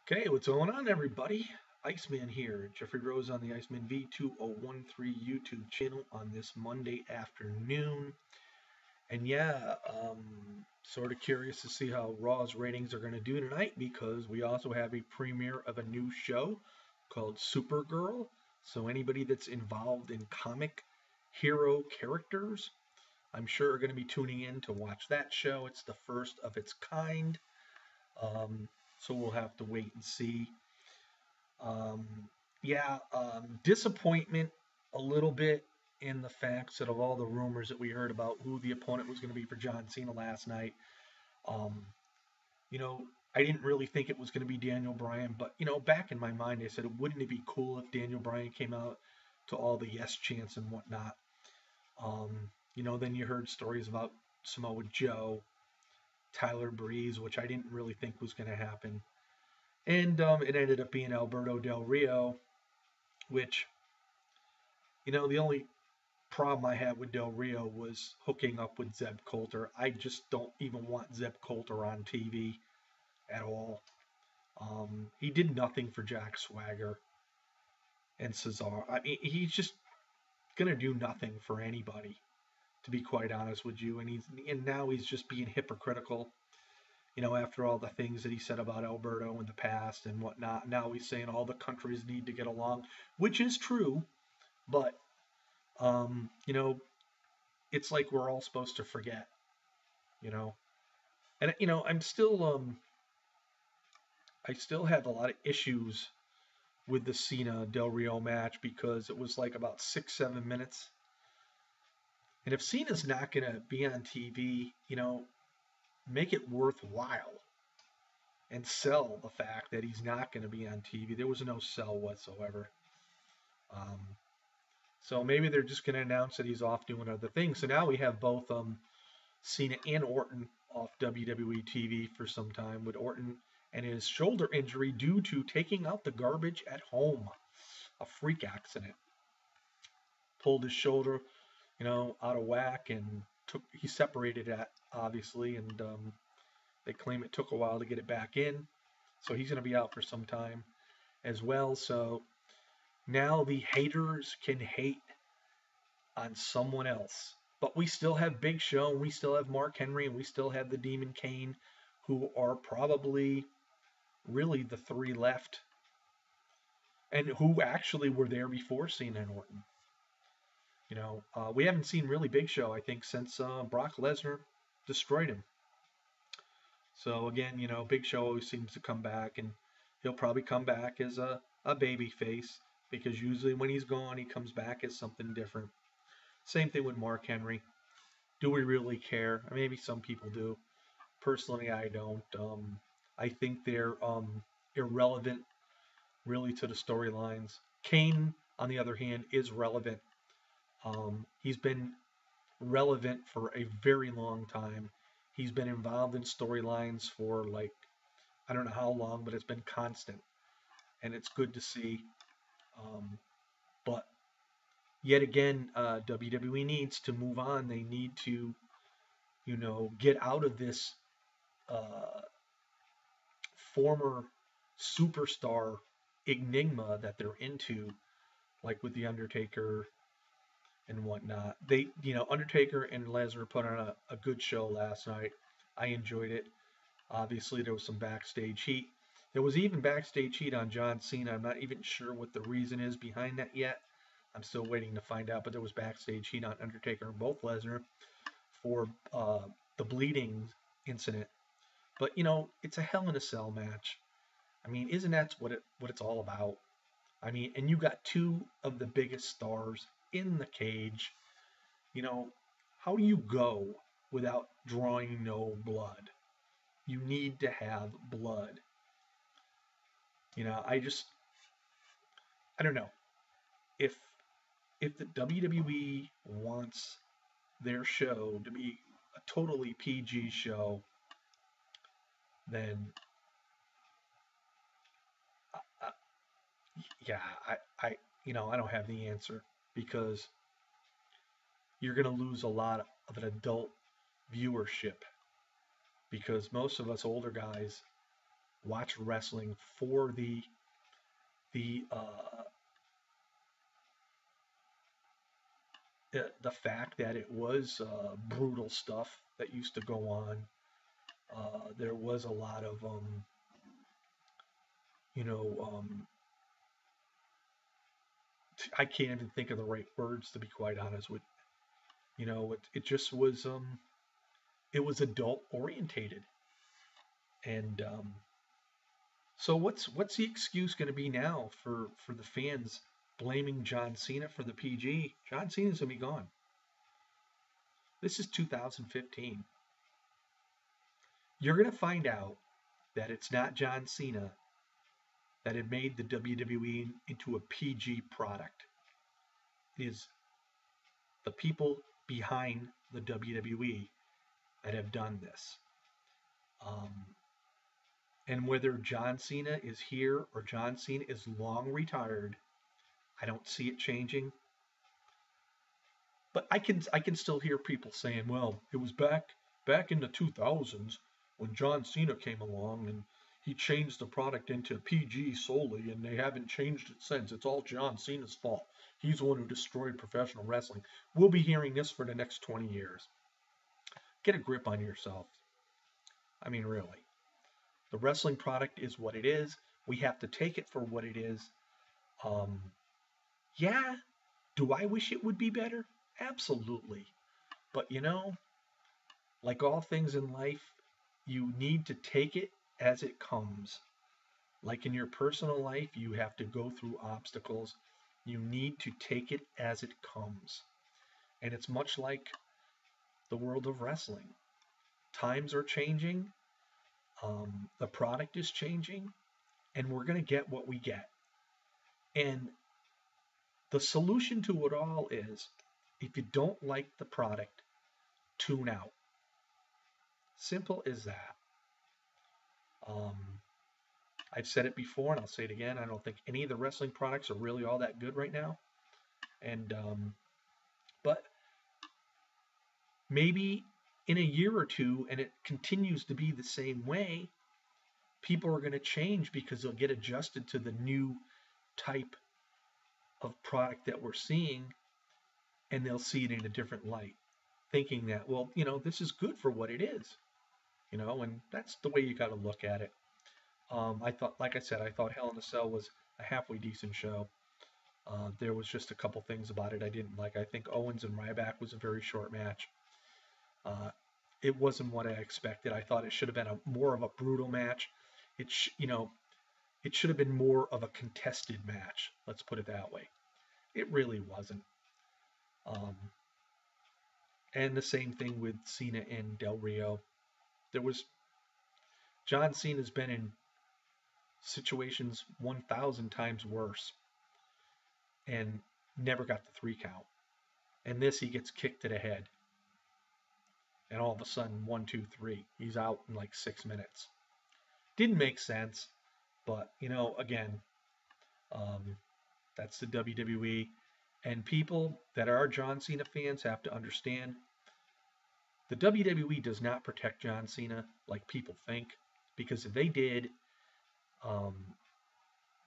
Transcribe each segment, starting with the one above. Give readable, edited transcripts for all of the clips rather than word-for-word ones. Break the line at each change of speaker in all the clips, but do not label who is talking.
Okay, what's going on, everybody? Iceman here, Jeffrey Rose on the Iceman V2013 YouTube channel on this Monday afternoon. And yeah, sort of curious to see how Raw's ratings are going to do tonight because we also have a premiere of a new show called Supergirl. So anybody that's involved in comic hero characters, I'm sure are going to be tuning in to watch that show. It's the first of its kind. So we'll have to wait and see. Um, Disappointment a little bit in the facts that of all the rumors that we heard about who the opponent was going to be for John Cena last night. Um, you know, I didn't really think it was going to be Daniel Bryan, but back in my mind, I said, wouldn't it be cool if Daniel Bryan came out to all the yes chants and whatnot? Then you heard stories about Samoa Joe, Tyler Breeze, which I didn't really think was going to happen. And it ended up being Alberto Del Rio, which, the only problem I had with Del Rio was hooking up with Zeb Coulter. I just don't even want Zeb Coulter on TV at all. He did nothing for Jack Swagger and Cesaro. I mean, he's just gonna do nothing for anybody, to be quite honest with you. And now he's just being hypocritical. After all the things that he said about Alberto in the past and whatnot, now he's saying all the countries need to get along, which is true, but um, you know, it's like we're all supposed to forget, you know. And I still have a lot of issues with the Cena Del Rio match because it was like about 6, 7 minutes. And if Cena's not gonna be on TV, make it worthwhile and sell the fact that he's not going to be on TV. There was no sell whatsoever. Um, so maybe they're just going to announce that he's off doing other things. So now we have both Cena and Orton off WWE TV for some time, with Orton and his shoulder injury due to taking out the garbage at home. A freak accident. Pulled his shoulder, out of whack, and he separated it, obviously, and they claim it took a while to get it back in. So he's going to be out for some time as well. So now the haters can hate on someone else. But we still have Big Show, and we still have Mark Henry, and we still have the Demon Kane, who are probably really the three left, and who actually were there before Cena and Orton. We haven't seen really Big Show, I think, since Brock Lesnar destroyed him. So again, Big Show always seems to come back, and he'll probably come back as a baby face, because usually when he's gone, he comes back as something different. Same thing with Mark Henry. Do we really care? Maybe some people do. Personally, I don't. I think they're irrelevant, really, to the storylines. Kane, on the other hand, is relevant. He's been relevant for a very long time. He's been involved in storylines for, like, I don't know how long, but it's been constant. And it's good to see. But yet again, WWE needs to move on. They need to, get out of this former superstar enigma that they're into, like with The Undertaker and whatnot. Undertaker and Lesnar put on a good show last night. I enjoyed it. Obviously, there was some backstage heat. There was even backstage heat on John Cena. I'm not even sure what the reason is behind that yet. I'm still waiting to find out. But there was backstage heat on Undertaker and both Lesnar for the bleeding incident. But it's a Hell in a Cell match. Isn't that what it's all about? And you got two of the biggest stars in the cage. How do you go without drawing no blood? You need to have blood. I don't know. If the WWE wants their show to be a totally PG show, then I don't have the answer, because you're going to lose a lot of an adult viewership, because most of us older guys watch wrestling for the the fact that it was brutal stuff that used to go on. There was a lot of you know, I can't even think of the right words to be quite honest with. It just was it was adult orientated, and so what's the excuse going to be now for the fans blaming John Cena for the PG? John Cena's gonna be gone. This is 2015. You're gonna find out that it's not John Cena that had made the WWE into a PG product. It is the people behind the WWE that have done this. Um, and whether John Cena is here or John Cena is long retired, I don't see it changing. But I can still hear people saying, "Well, it was back in the 2000s when John Cena came along and he changed the product into PG solely, and they haven't changed it since. It's all John Cena's fault. He's the one who destroyed professional wrestling." We'll be hearing this for the next 20 years. Get a grip on yourself. I mean, really. The wrestling product is what it is. We have to take it for what it is. Um, yeah, do I wish it would be better? Absolutely. But like all things in life, you need to take it as it comes. Like in your personal life, you have to go through obstacles. You need to take it as it comes. And it's much like the world of wrestling. Times are changing, the product is changing, and we're going to get what we get. And the solution to it all is if you don't like the product, tune out. Simple as that. Um, I've said it before and I'll say it again. I don't think any of the wrestling products are really all that good right now. And but maybe in a year or two, and it continues to be the same way, people are going to change because they'll get adjusted to the new type of product that we're seeing, and they'll see it in a different light, thinking that, well, this is good for what it is, and that's the way you got to look at it. I thought, like I said, I thought Hell in a Cell was a halfway decent show. There was just a couple things about it I didn't like. I think Owens and Ryback was a very short match. It wasn't what I expected. I thought it should have been more of a brutal match. It should have been more of a contested match. Let's put it that way. It really wasn't. And the same thing with Cena and Del Rio. John Cena's been in situations 1,000 times worse and never got the 3 count. And this, he gets kicked to the head. And all of a sudden, 1, 2, 3, he's out in like 6 minutes. Didn't make sense, but again, that's the WWE. And people that are John Cena fans have to understand the WWE does not protect John Cena like people think, because if they did,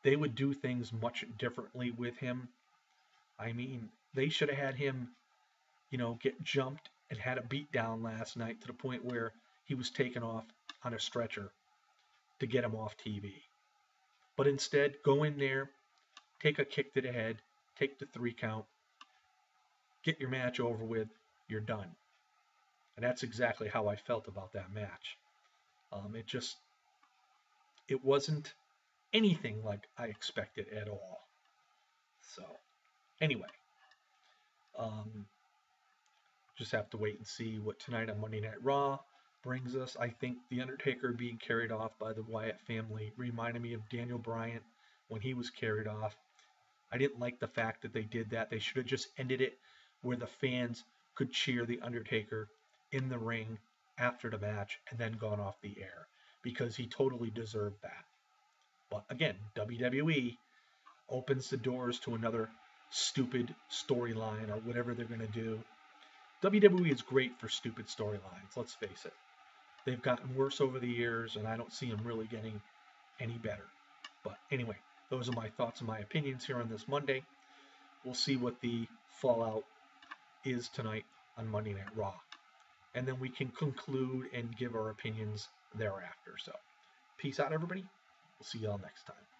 they would do things much differently with him. I mean, they should have had him, get jumped and had a beat down last night to the point where he was taken off on a stretcher to get him off TV. But instead, go in there, take a kick to the head, take the 3 count, get your match over with, you're done. And that's exactly how I felt about that match. It wasn't anything like I expected at all. So, anyway, just have to wait and see what tonight on Monday Night Raw brings us. I think The Undertaker being carried off by the Wyatt family reminded me of Daniel Bryan when he was carried off. I didn't like the fact that they did that. They should have just ended it where the fans could cheer The Undertaker in the ring after the match and then gone off the air, because he totally deserved that. But again, WWE opens the doors to another stupid storyline or whatever they're going to do. WWE is great for stupid storylines, let's face it. They've gotten worse over the years, and I don't see them really getting any better. But anyway, those are my thoughts and my opinions here on this Monday. We'll see what the fallout is tonight on Monday Night Raw. And then we can conclude and give our opinions thereafter. So, peace out, everybody. We'll see y'all next time.